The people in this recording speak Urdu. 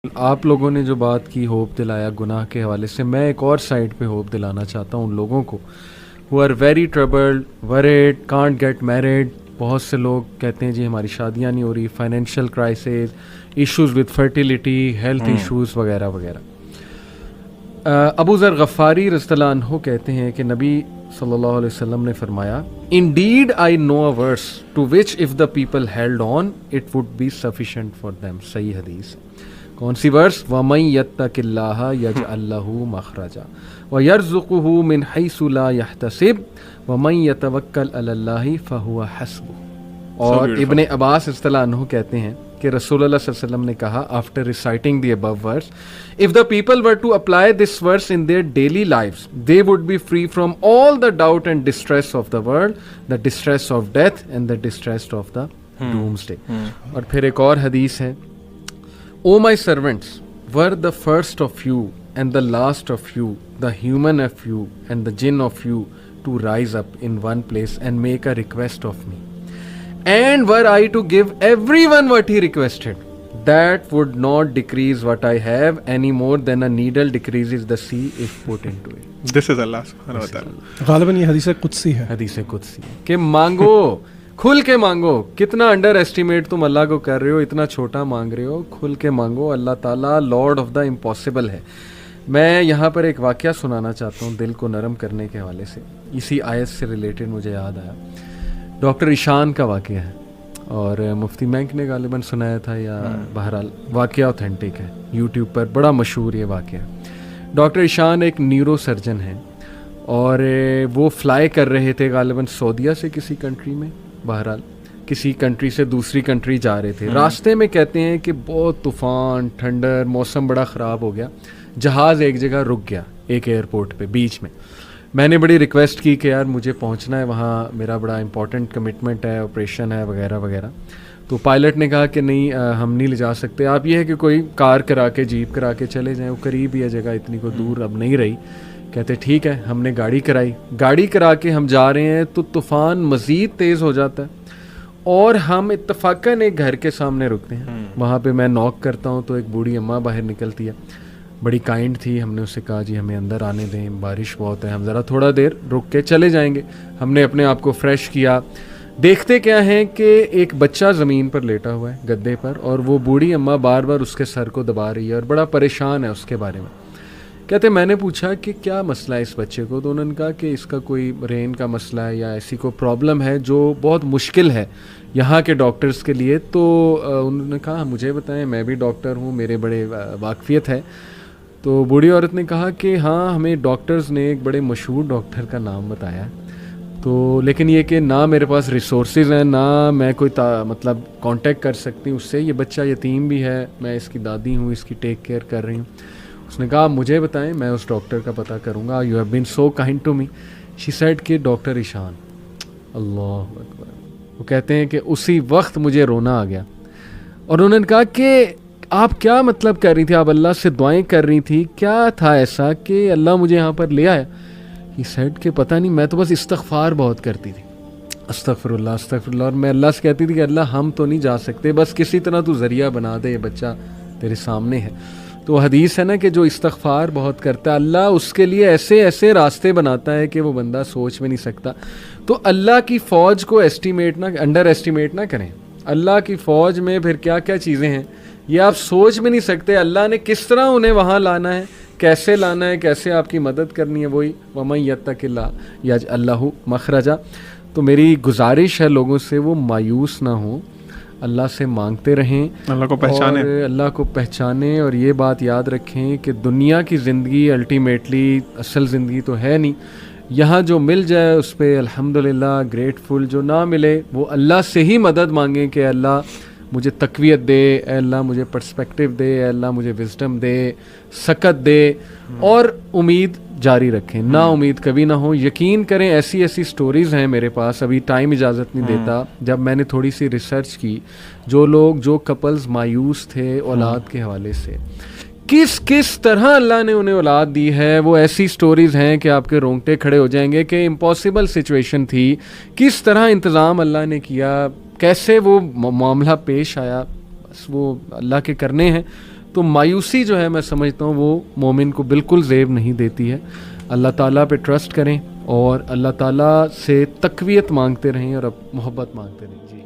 آپ لوگوں نے جو بات کی ہوپ دلایا گناہ کے حوالے سے، میں ایک اور سائڈ پہ ہوپ دلانا چاہتا ہوں ان لوگوں کو who are very troubled, worried, can't get married. بہت سے لوگ کہتے ہیں جی ہماری شادیاں نہیں ہو رہی، financial crisis, issues with fertility, health issues وغیرہ وغیرہ. ابو ذر غفاری رضی اللہ عنہ کہتے ہیں کہ نبی صلی اللہ علیہ وسلم نے فرمایا Indeed I know a verse to which if the people held on it would be sufficient for them. صحیح حدیث. کون سی ورس؟ وَمَن يَتَّقِ اللَّهَ يَجْعَل لَّهُ مَخْرَجًا وَيَرْزُقْهُ مِنْ حَيْثُ لَا يَحْتَسِبُ وَمَن يَتَوَكَّلْ عَلَى اللَّهِ فَهُوَ حَسْبُهُ. اور ابن عباس رضی اللہ عنہ کہتے ہیں کہ رسول اللہ صلی اللہ علیہ وسلم نے کہا after reciting the above verse, if the people were to apply this verse in their daily lives they would be free from all the doubt and distress of the world, the distress of death and the distress of the doomsday. اور پھر ایک اور حدیث ہے O my servants, were the first of you and the last of you, the human of you and the jinn of you, to rise up in one place and make a request of me. And were I to give everyone what he requested, that would not decrease what I have any more than a needle decreases the sea if put into it. This is Allah subhanahu wa ta'ala. غالباً یہ حدیث قدسی ہے. حدیث قدسی ہے کہ مانگو، کھل کے مانگو. کتنا انڈر ایسٹیمیٹ تم اللہ کو کر رہے ہو، اتنا چھوٹا مانگ رہے ہو. کھل کے مانگو. اللہ تعالیٰ لارڈ آف دا امپاسبل ہے. میں یہاں پر ایک واقعہ سنانا چاہتا ہوں دل کو نرم کرنے کے حوالے سے. اسی آیت سے ریلیٹڈ مجھے یاد آیا. ڈاکٹر ایشان کا واقعہ ہے اور مفتی مینک نے غالباً سنایا تھا، یا بہرحال واقعہ اوتھینٹک ہے، یوٹیوب پر بڑا مشہور یہ واقعہ. ڈاکٹر ایشان ایک نیورو سرجن ہیں اور وہ فلائی کر رہے تھے غالباً سعودیہ سے کسی کنٹری میں، بہرحال کسی کنٹری سے دوسری کنٹری جا رہے تھے. راستے میں کہتے ہیں کہ بہت طوفان، ٹھنڈر، موسم بڑا خراب ہو گیا. جہاز ایک جگہ رک گیا، ایک ایئرپورٹ پہ بیچ میں. میں نے بڑی ریکویسٹ کی کہ یار مجھے پہنچنا ہے وہاں، میرا بڑا امپورٹنٹ کمٹمنٹ ہے، آپریشن ہے وغیرہ وغیرہ. تو پائلٹ نے کہا کہ نہیں ہم نہیں لے جا سکتے، آپ یہ ہے کہ کوئی کار کرا کے، جیپ کرا کے چلے جائیں، وہ قریب ہی ہے جگہ، اتنی کو دور اب نہیں رہی. کہتے ٹھیک ہے. ہم نے گاڑی کرائی، گاڑی کرا کے ہم جا رہے ہیں تو طوفان مزید تیز ہو جاتا ہے اور ہم اتفاقاً ایک گھر کے سامنے رکتے ہیں. وہاں پہ میں نوک کرتا ہوں تو ایک بوڑھی اماں باہر نکلتی ہے، بڑی کائنڈ تھی. ہم نے اسے کہا جی ہمیں اندر آنے دیں، بارش بہت ہے، ہم ذرا تھوڑا دیر رک کے چلے جائیں گے. ہم نے اپنے آپ کو فریش کیا. دیکھتے کیا ہیں کہ ایک بچہ زمین پر لیٹا ہوا ہے گدے پر، اور وہ بوڑھی اماں بار بار اس کے سر کو دبا رہی ہے اور بڑا پریشان ہے اس کے بارے میں. کہتے میں نے پوچھا کہ کیا مسئلہ ہے اس بچے کو، تو انہوں نے کہا کہ اس کا کوئی برین کا مسئلہ ہے یا ایسی کوئی پرابلم ہے جو بہت مشکل ہے یہاں کے ڈاکٹرز کے لیے. تو انہوں نے کہا مجھے بتائیں، میں بھی ڈاکٹر ہوں، میرے بڑے واقفیت ہے. تو بوڑھی عورت نے کہا کہ ہاں ہمیں ڈاکٹرز نے ایک بڑے مشہور ڈاکٹر کا نام بتایا، تو لیکن یہ کہ نہ میرے پاس ریسورسز ہیں، نہ میں کوئی مطلب کانٹیکٹ کر سکتی ہوں اس سے. یہ بچہ یتیم بھی ہے، میں اس کی دادی ہوں، اس کی ٹیک کیئر کر رہی ہوں. اس نے کہا مجھے بتائیں، میں اس ڈاکٹر کا پتہ کروں گا. You have been so kind to me. She said کہ ڈاکٹر ایشان. اللہ اکبر. وہ کہتے ہیں کہ اسی وقت مجھے رونا آ گیا. اور انہوں نے کہا کہ آپ کیا مطلب کر رہی تھی، آپ اللہ سے دعائیں کر رہی تھی، کیا تھا ایسا کہ اللہ مجھے یہاں پر لے آیا؟ ہی سیڈ کہ پتہ نہیں، میں تو بس استغفار بہت کرتی تھی، استغفر اللہ استغفر اللہ. اور میں اللہ سے کہتی تھی کہ اللہ ہم تو نہیں جا سکتے، بس کسی طرح تو ذریعہ بنا دے، یہ بچہ تیرے سامنے ہے. تو حدیث ہے نا کہ جو استغفار بہت کرتا ہے اللہ اس کے لیے ایسے ایسے راستے بناتا ہے کہ وہ بندہ سوچ میں نہیں سکتا. تو اللہ کی فوج کو انڈر ایسٹیمیٹ نہ کریں. اللہ کی فوج میں پھر کیا کیا چیزیں ہیں یہ آپ سوچ میں نہیں سکتے. اللہ نے کس طرح انہیں وہاں لانا ہے، کیسے لانا ہے، کیسے آپ کی مدد کرنی ہے. وہی وَمَن يَتَّقِ اللَّهَ يَجْعَل لَّهُ مَخْرَجًا. تو میری گزارش ہے لوگوں سے وہ مایوس نہ ہوں، اللہ سے مانگتے رہیں، اللہ کو پہچانیں، اور اللہ کو پہچانیں. اور یہ بات یاد رکھیں کہ دنیا کی زندگی الٹیمیٹلی اصل زندگی تو ہے نہیں. یہاں جو مل جائے اس پہ الحمدللہ گریٹفل، جو نہ ملے وہ اللہ سے ہی مدد مانگیں کہ اللہ مجھے تقویت دے، اے اللہ مجھے پرسپیکٹیو دے، اے اللہ مجھے وزڈم دے، سکت دے. اور امید جاری رکھیں، نا امید کبھی نہ ہو. یقین کریں ایسی ایسی سٹوریز ہیں میرے پاس، ابھی ٹائم اجازت نہیں دیتا. جب میں نے تھوڑی سی ریسرچ کی، جو کپلز مایوس تھے اولاد کے حوالے سے، کس طرح اللہ نے انہیں اولاد دی ہے، وہ ایسی سٹوریز ہیں کہ آپ کے رونگٹے کھڑے ہو جائیں گے کہ امپاسبل سچویشن تھی، کس طرح انتظام اللہ نے کیا، کیسے وہ معاملہ پیش آیا. بس وہ اللہ کے کرنے ہیں. تو مایوسی جو ہے میں سمجھتا ہوں وہ مومن کو بالکل زیب نہیں دیتی ہے. اللہ تعالیٰ پہ ٹرسٹ کریں اور اللہ تعالیٰ سے تقویت مانگتے رہیں اور اب محبت مانگتے رہیں. جی